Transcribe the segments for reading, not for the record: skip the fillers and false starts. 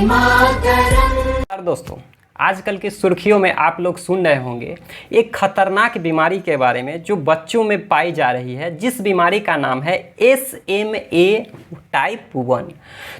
नमस्कार दोस्तों, आजकल की सुर्खियों में आप लोग सुन रहे होंगे एक खतरनाक बीमारी के बारे में जो बच्चों में पाई जा रही है, जिस बीमारी का नाम है SMA टाइप 1।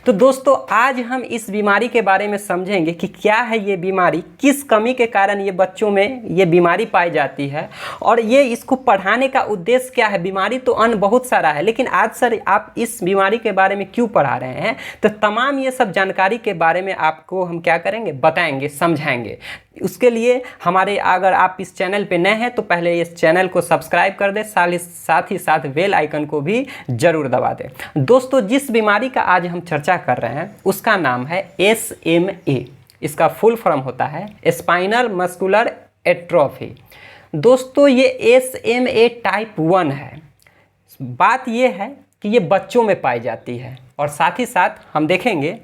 तो दोस्तों आज हम इस बीमारी के बारे में समझेंगे कि क्या है ये बीमारी, किस कमी के कारण ये बच्चों में ये बीमारी पाई जाती है और ये इसको पढ़ाने का उद्देश्य क्या है। बीमारी तो अन्य बहुत सारा है, लेकिन आज सर आप इस बीमारी के बारे में क्यों पढ़ा रहे हैं। तो तमाम ये सब जानकारी के बारे में आपको हम क्या करेंगे, बताएंगे, समझाएंगे। उसके लिए हमारे अगर आप इस चैनल पे नए हैं तो पहले इस चैनल को सब्सक्राइब कर दें, साथ ही साथ बेल आइकन को भी जरूर दबा दें। दोस्तों जिस बीमारी का आज हम चर्चा कर रहे हैं उसका नाम है SMA। इसका फुल फॉर्म होता है स्पाइनल मस्कुलर एट्रोफी। दोस्तों ये SMA टाइप 1 है। बात ये है कि ये बच्चों में पाई जाती है और साथ ही साथ हम देखेंगे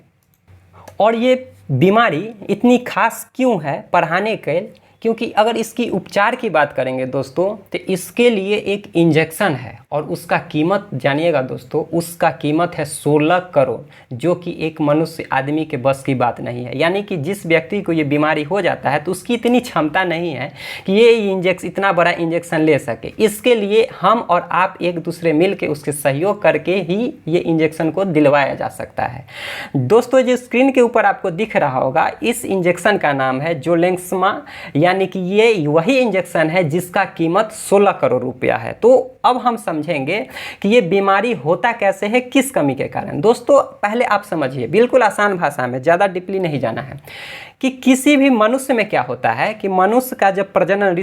और ये बीमारी इतनी खास क्यों है पढ़ाने के, क्योंकि अगर इसकी उपचार की बात करेंगे दोस्तों तो इसके लिए एक इंजेक्शन है और उसका कीमत जानिएगा दोस्तों, उसका कीमत है 16 करोड़, जो कि एक मनुष्य आदमी के बस की बात नहीं है। यानी कि जिस व्यक्ति को ये बीमारी हो जाता है तो उसकी इतनी क्षमता नहीं है कि ये इतना बड़ा इंजेक्शन ले सके। इसके लिए हम और आप एक दूसरे मिल के उसके सहयोग करके ही ये इंजेक्शन को दिलवाया जा सकता है। दोस्तों जो स्क्रीन के ऊपर आपको दिख रहा होगा, इस इंजेक्शन का नाम है जोलेंसमा, यानी कि ये वही इंजेक्शन है जिसका कीमत 16 करोड़ रुपया है। तो अब हम समझेंगे कि ये बीमारी होता कैसे है, किस कमी के कारण। दोस्तों पहले आप समझिए, बिल्कुल आसान भाषा में, ज़्यादा डीपली नहीं जाना है, कि किसी भी मनुष्य में क्या होता है कि मनुष्य का जब प्रजनन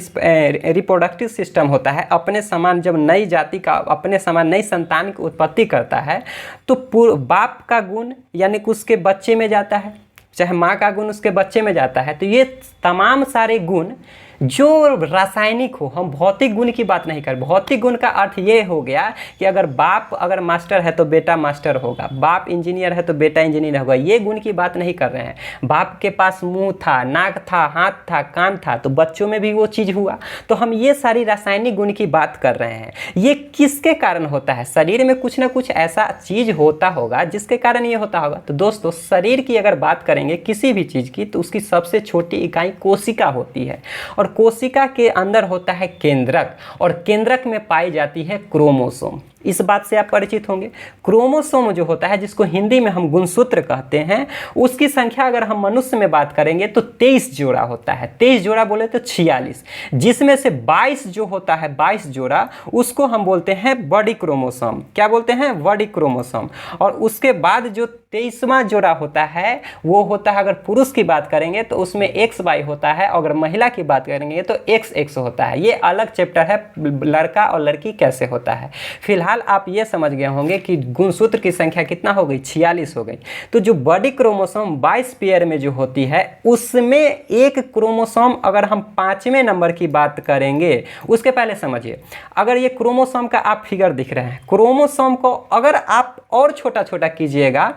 रिप्रोडक्टिव सिस्टम होता है, अपने समान जब नई जाति का अपने समान नई संतान की उत्पत्ति करता है तो बाप का गुण यानी कि उसके बच्चे में जाता है, चाहे माँ का गुण उसके बच्चे में जाता है। तो ये तमाम सारे गुण जो रासायनिक हो, हम भौतिक गुण की बात नहीं कर। भौतिक गुण का अर्थ ये हो गया कि अगर बाप अगर मास्टर है तो बेटा मास्टर होगा, बाप इंजीनियर है तो बेटा इंजीनियर होगा, ये गुण की बात नहीं कर रहे हैं। बाप के पास मुंह था, नाक था, हाथ था, कान था, तो बच्चों में भी वो चीज़ हुआ। तो हम ये सारी रासायनिक गुण की बात कर रहे हैं। ये किसके कारण होता है? शरीर में कुछ ना कुछ ऐसा चीज़ होता होगा जिसके कारण ये होता होगा। तो दोस्तों शरीर की अगर बात करेंगे किसी भी चीज़ की तो उसकी सबसे छोटी इकाई कोशिका होती है और कोशिका के अंदर होता है केंद्रक और केंद्रक में पाई जाती है क्रोमोसोम। इस बात से आप परिचित होंगे। क्रोमोसोम जो होता है, जिसको हिंदी में हम गुणसूत्र कहते हैं, उसकी संख्या अगर हम मनुष्य में बात करेंगे तो 23 जोड़ा होता है। 23 जोड़ा बोले तो 46, जिसमें से 22 जो होता है, 22 जोड़ा, उसको हम बोलते हैं बड़ी क्रोमोसोम। क्या बोलते हैं? बड़ी क्रोमोसोम। और उसके बाद जो 23वां जोड़ा होता है वो होता है, अगर पुरुष की बात करेंगे तो उसमें XY होता है, अगर महिला की बात करेंगे तो XX होता है। ये अलग चैप्टर है, लड़का और लड़की कैसे होता है। फिलहाल आप ये समझ गए होंगे कि गुणसूत्र की संख्या कितना हो गई, 46 हो गई। तो जो बड़ी क्रोमोसोम 22 पेयर में जो होती है, उसमें एक क्रोमोसोम अगर हम 5वें नंबर की बात करेंगे, उसके पहले समझिए, अगर ये क्रोमोसोम का आप फिगर दिख रहे हैं, क्रोमोसोम को अगर आप और छोटा छोटा कीजिएगा,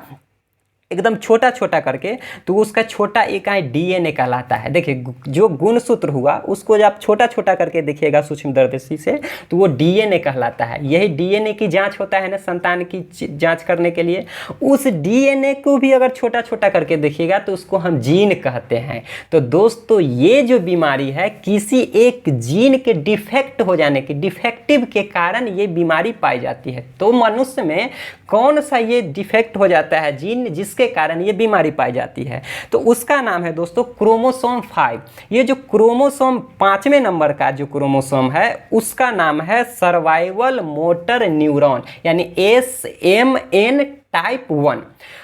एकदम छोटा छोटा करके, तो उसका छोटा इकाई DNA कहलाता है। देखिए जो गुणसूत्र हुआ उसको जब आप छोटा छोटा करके देखिएगा सूक्ष्मदर्शी से, तो वो DNA कहलाता है। यही DNA की जांच होता है ना, संतान की जांच करने के लिए। उस DNA को भी अगर छोटा छोटा करके देखिएगा तो उसको हम जीन कहते हैं। तो दोस्तों ये जो बीमारी है, किसी एक जीन के डिफेक्ट हो जाने के, डिफेक्टिव के कारण ये बीमारी पाई जाती है। तो मनुष्य में कौन सा ये डिफेक्ट हो जाता है जीन, जिसके कारण ये बीमारी पाई जाती है? तो उसका नाम है दोस्तों क्रोमोसोम 5। ये जो क्रोमोसोम 5वें नंबर का जो क्रोमोसोम है उसका नाम है सर्वाइवल मोटर न्यूरॉन, यानी SMN टाइप 1।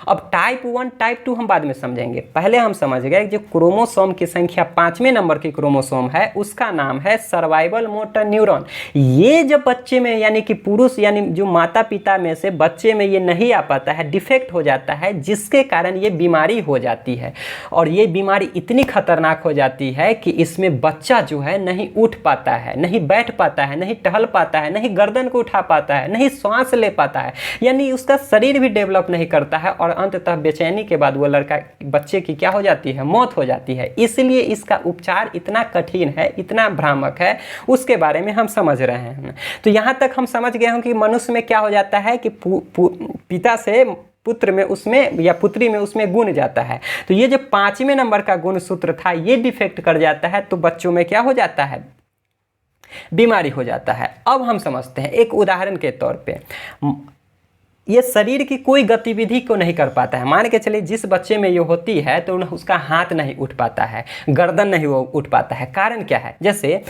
अब टाइप 1 टाइप 2 हम बाद में समझेंगे। पहले हम समझ गए जो क्रोमोसोम की संख्या 5वें नंबर की क्रोमोसोम है उसका नाम है सर्वाइवल मोटर न्यूरॉन। ये जब बच्चे में यानी कि पुरुष यानी जो माता पिता में से बच्चे में ये नहीं आ पाता है, डिफेक्ट हो जाता है, जिसके कारण ये बीमारी हो जाती है। और ये बीमारी इतनी खतरनाक हो जाती है कि इसमें बच्चा जो है नहीं उठ पाता है, नहीं बैठ पाता है, नहीं टहल पाता है, नहीं गर्दन को उठा पाता है, नहीं श्वास ले पाता है, यानी उसका शरीर भी डेवलप नहीं करता है और अंततः बेचैनी के बाद वो लड़का बच्चे की क्या हो जाती है, मौत हो जाती है। इसलिए इसका उपचार इतना कठिन है, इतना भ्रामक है, उसके बारे में हम समझ रहे हैं। तो यहाँ तक हम समझ गए हैं कि मनुष्य में क्या हो जाता है कि पिता से पुत्र में उसमें या पुत्री में उसमें गुण जाता है। तो ये जो 5वें नंबर का गुणसूत्र था ये डिफेक्ट कर जाता है तो बच्चों में क्या हो जाता है, बीमारी हो जाता है। अब हम समझते हैं एक उदाहरण के तौर पे, ये शरीर की कोई गतिविधि को नहीं कर पाता है। मान के चलिए जिस बच्चे में ये होती है तो उसका हाथ नहीं उठ पाता है, गर्दन नहीं वो उठ पाता है। कारण क्या है, जैसे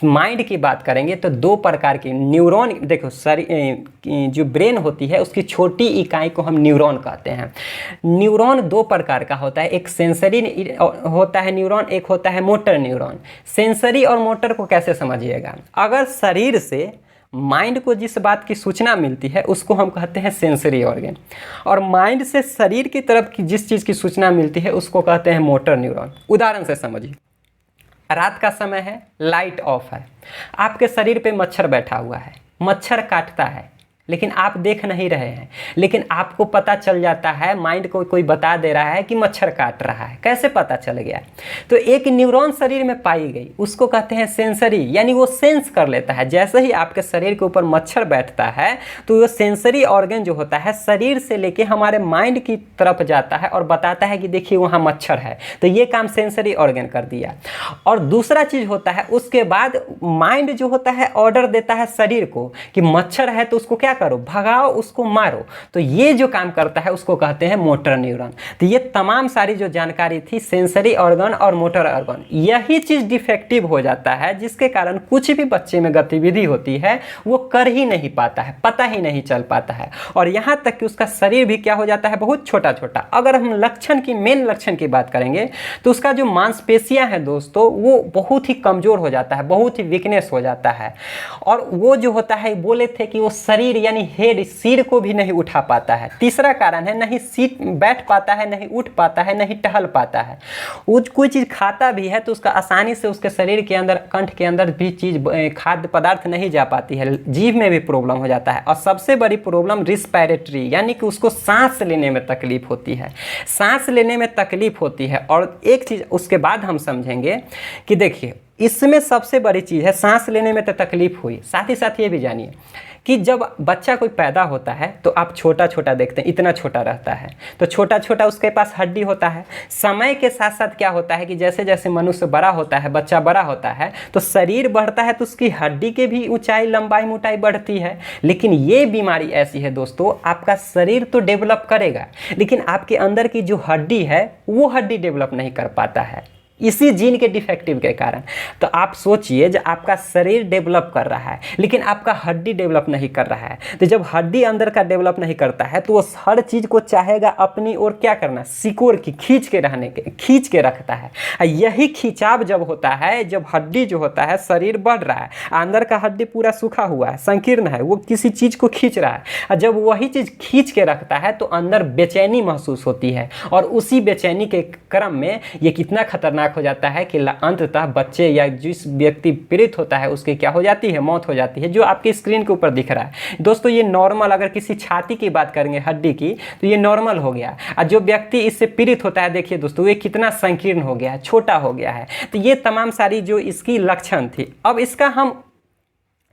माइंड की बात करेंगे तो 2 प्रकार के न्यूरॉन, देखो शरीर जो ब्रेन होती है उसकी छोटी इकाई को हम न्यूरॉन कहते हैं। न्यूरॉन 2 प्रकार का होता है, एक सेंसरी होता है न्यूरॉन, एक होता है मोटर न्यूरॉन। सेंसरी और मोटर को कैसे समझिएगा, अगर शरीर से माइंड को जिस बात की सूचना मिलती है उसको हम कहते हैं सेंसरी ऑर्गन, और माइंड से शरीर की तरफ की जिस चीज़ की सूचना मिलती है उसको कहते हैं मोटर न्यूरॉन। उदाहरण से समझिए, रात का समय है, लाइट ऑफ है, आपके शरीर पे मच्छर बैठा हुआ है, मच्छर काटता है लेकिन आप देख नहीं रहे हैं, लेकिन आपको पता चल जाता है, माइंड को कोई बता दे रहा है कि मच्छर काट रहा है। कैसे पता चल गया, तो एक न्यूरॉन शरीर में पाई गई, उसको कहते हैं सेंसरी, यानी वो सेंस कर लेता है। जैसे ही आपके शरीर के ऊपर मच्छर बैठता है तो वो सेंसरी ऑर्गन जो होता है शरीर से लेके हमारे माइंड की तरफ जाता है और बताता है कि देखिए वहाँ मच्छर है, तो ये काम सेंसरी ऑर्गन कर दिया। और दूसरा चीज़ होता है, उसके बाद माइंड जो होता है ऑर्डर देता है शरीर को कि मच्छर है तो उसको क्या करो, भगाओ, उसको मारो। तो ये जो काम करता है उसको कहते हैं मोटर न्यूरॉन। तो ये तमाम सारी जो जानकारी थी सेंसरी ऑर्गन और मोटर ऑर्गन, यही चीज डिफेक्टिव हो जाता है जिसके कारण कुछ भी बच्चे में गतिविधि होती है वो कर ही नहीं पाता है, पता ही नहीं चल पाता है, और यहाँ तक कि उसका शरीर भी क्या हो जाता है, बहुत छोटा छोटा। अगर हम लक्षण की, मेन लक्षण की बात करेंगे तो उसका जो मांसपेशियां हैं दोस्तों वो बहुत ही कमजोर हो जाता है, बहुत ही वीकनेस हो जाता है। और वो जो होता है, बोले थे कि वो शरीर यानी हेड, सिर को भी नहीं उठा पाता है। तीसरा कारण है, नहीं सीट बैठ पाता है, नहीं उठ पाता है, नहीं टहल पाता है। वो कोई चीज़ खाता भी है तो उसका आसानी से उसके शरीर के अंदर, कंठ के अंदर भी चीज़, खाद्य पदार्थ नहीं जा पाती है, जीभ में भी प्रॉब्लम हो जाता है। और सबसे बड़ी प्रॉब्लम रिस्पिरेटरी, यानी कि उसको सांस लेने में तकलीफ होती है, सांस लेने में तकलीफ होती है। और एक चीज़ उसके बाद हम समझेंगे कि देखिए इसमें सबसे बड़ी चीज़ है, सांस लेने में तो तकलीफ हुई, साथ ही साथ ये भी जानिए कि जब बच्चा कोई पैदा होता है तो आप छोटा छोटा देखते हैं, इतना छोटा रहता है, तो छोटा छोटा उसके पास हड्डी होता है। समय के साथ साथ क्या होता है कि जैसे जैसे मनुष्य बड़ा होता है, बच्चा बड़ा होता है तो शरीर बढ़ता है, तो उसकी हड्डी के भी ऊंचाई, लंबाई, मोटाई बढ़ती है। लेकिन ये बीमारी ऐसी है दोस्तों, आपका शरीर तो डेवलप करेगा लेकिन आपके अंदर की जो हड्डी है वो हड्डी डेवलप नहीं कर पाता है, इसी जीन के डिफेक्टिव के कारण। तो आप सोचिए, जब आपका शरीर डेवलप कर रहा है लेकिन आपका हड्डी डेवलप नहीं कर रहा है, तो जब हड्डी अंदर का डेवलप नहीं करता है तो वो हर चीज़ को चाहेगा अपनी ओर क्या करना, सिकोड़ की, खींच के रखता है। यही खिंचाव जब होता है, जब हड्डी जो होता है, शरीर बढ़ रहा है, अंदर का हड्डी पूरा सूखा हुआ है, संकीर्ण है, वो किसी चीज़ को खींच रहा है, और जब वही चीज़ खींच के रखता है तो अंदर बेचैनी महसूस होती है। और उसी बेचैनी के क्रम में ये कितना खतरनाक हो जाता है कि अंततः बच्चे या जिस व्यक्ति पीड़ित होता है उसकी क्या हो जाती है, मौत हो जाती है, जो आपकी स्क्रीन के ऊपर दिख रहा है। दोस्तों ये नॉर्मल, अगर किसी छाती की बात करेंगे, हड्डी की, तो ये नॉर्मल हो गया। और जो व्यक्ति इससे पीड़ित होता है, देखिए दोस्तों ये कितना संकीर्ण हो गया है, छोटा हो गया है। तो ये तमाम सारी जो इसकी लक्षण थी। अब इसका हम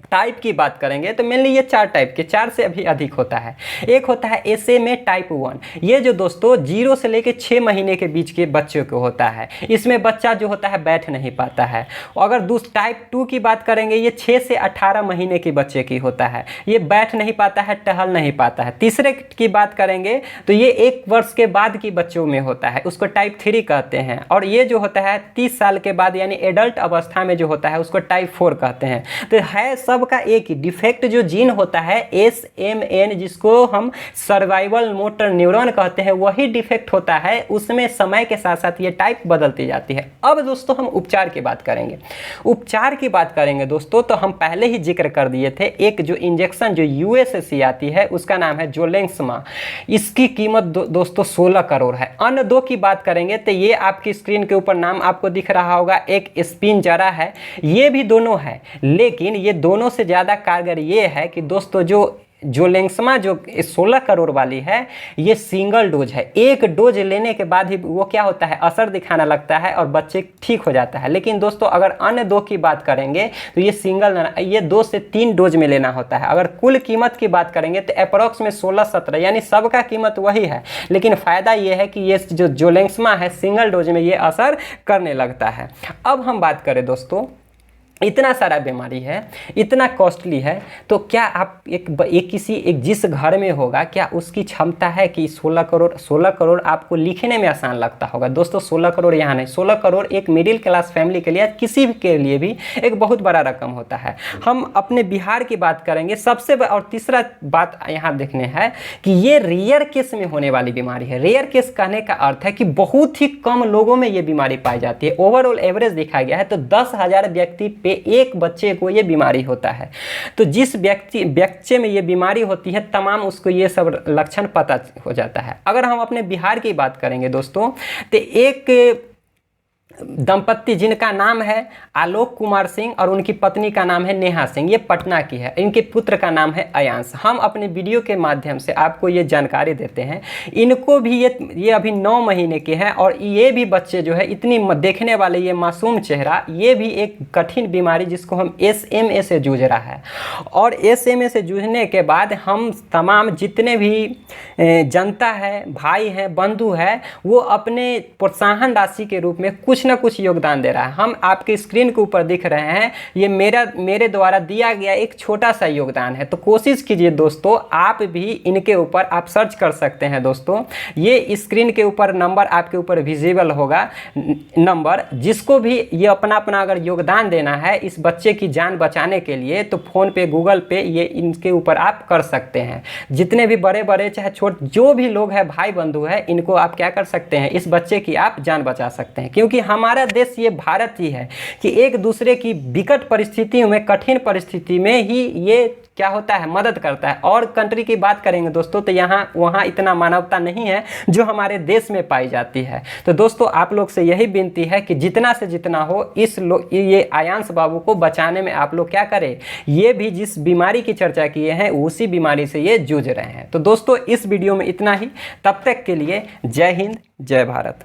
टाइप की बात करेंगे तो मेनली ये 4 टाइप के, 4 से अभी अधिक होता है। एक होता है SMA टाइप 1, ये जो दोस्तों 0 से लेकर 6 महीने के बीच के बच्चों को होता है। इसमें बच्चा जो होता है बैठ नहीं पाता है। अगर टाइप 2 की बात करेंगे, ये 6 से 18 महीने के बच्चे की होता है, ये बैठ नहीं पाता है, टहल नहीं पाता है। तीसरे की बात करेंगे तो ये 1 वर्ष के बाद की बच्चों में होता है, उसको टाइप 3 कहते हैं। और ये जो होता है 30 साल के बाद यानी एडल्ट अवस्था में जो होता है उसको टाइप 4 कहते हैं। तो है सब का एक ही डिफेक्ट, जो जीन होता है SMN, जिसको हम सर्वाइवल मोटर न्यूरॉन कहते हैं, वही डिफेक्ट होता है। उसमें समय के साथ साथ ये टाइप बदलती जाती है। अब दोस्तों हम उपचार की बात करेंगे। उपचार की बात करेंगे दोस्तों तो हम पहले ही जिक्र कर दिए थे, एक जो इंजेक्शन जो US से आती है उसका नाम है जोलेंसमा। इसकी कीमत दोस्तों 16 करोड़ है। अन्य 2 की बात करेंगे तो ये आपकी स्क्रीन के ऊपर नाम आपको दिख रहा होगा, एक स्पिनजरा है, ये भी दोनों है, लेकिन ये दोनों से ज़्यादा कारगर ये है कि दोस्तों जो जोलेंसमा जो 16 करोड़ वाली है ये सिंगल डोज है। एक डोज लेने के बाद ही वो क्या होता है, असर दिखाना लगता है और बच्चे ठीक हो जाता है। लेकिन दोस्तों अगर अन्य दो की बात करेंगे तो ये सिंगल, ये 2 से 3 डोज में लेना होता है। अगर कुल कीमत की बात करेंगे तो अप्रॉक्स में 16-17, यानी सबका कीमत वही है, लेकिन फ़ायदा ये है कि ये जो जोलेंसमा है सिंगल डोज में ये असर करने लगता है। अब हम बात करें दोस्तों, इतना सारा बीमारी है, इतना कॉस्टली है, तो क्या आप एक जिस घर में होगा क्या उसकी क्षमता है कि 16 करोड़ आपको लिखने में आसान लगता होगा? दोस्तों 16 करोड़ यहाँ नहीं, 16 करोड़ एक मिडिल क्लास फैमिली के लिए, किसी के लिए भी एक बहुत बड़ा रकम होता है। हम अपने बिहार की बात करेंगे सबसे और तीसरा बात यहाँ देखने है कि ये रेयर केस में होने वाली बीमारी है। रेयर केस कहने का अर्थ है कि बहुत ही कम लोगों में ये बीमारी पाई जाती है। ओवरऑल एवरेज देखा गया है तो 10,000 व्यक्ति पे एक बच्चे को ये बीमारी होता है। तो जिस बच्चे में ये बीमारी होती है तमाम उसको ये सब लक्षण पता हो जाता है। अगर हम अपने बिहार की बात करेंगे दोस्तों तो एक दंपत्ति जिनका नाम है आलोक कुमार सिंह और उनकी पत्नी का नाम है नेहा सिंह, ये पटना की है। इनके पुत्र का नाम है अयांश। हम अपने वीडियो के माध्यम से आपको ये जानकारी देते हैं। इनको भी ये अभी 9 महीने के हैं और ये भी बच्चे जो है इतनी देखने वाले ये मासूम चेहरा, ये भी एक कठिन बीमारी जिसको हम SMA से जूझ रहा है। और SMA से जूझने के बाद हम तमाम जितने भी जनता है, भाई हैं, बंधु है, वो अपने प्रोत्साहन राशि के रूप में कुछ ना कुछ योगदान दे रहा है। हम आपके स्क्रीन के ऊपर दिख रहे हैं, ये मेरे द्वारा दिया गया एक छोटा सा योगदान है। तो कोशिश कीजिए दोस्तों, आप भी इनके ऊपर आप सर्च कर सकते हैं दोस्तों। ये स्क्रीन के ऊपर नंबर आपके ऊपर विजिबल होगा नंबर, जिसको भी ये अपना अगर योगदान देना है इस बच्चे की जान बचाने के लिए तो फ़ोन पे, गूगल पे, ये इनके ऊपर आप कर सकते हैं। जितने भी बड़े चाहे छोटे जो भी लोग हैं, भाई बंधु है, इनको आप क्या कर सकते हैं, इस बच्चे की आप जान बचा सकते हैं। क्योंकि हमारा देश ये भारत ही है कि एक दूसरे की विकट परिस्थितियों में, कठिन परिस्थिति में ही ये क्या होता है, मदद करता है। और कंट्री की बात करेंगे दोस्तों तो वहाँ इतना मानवता नहीं है जो हमारे देश में पाई जाती है। तो दोस्तों आप लोग से यही विनती है कि जितना से जितना हो ये अयांश बाबू को बचाने में आप लोग क्या करें। ये भी जिस बीमारी की चर्चा किए हैं उसी बीमारी से ये जूझ रहे हैं। तो दोस्तों इस वीडियो में इतना ही। तब तक के लिए जय हिंद, जय भारत।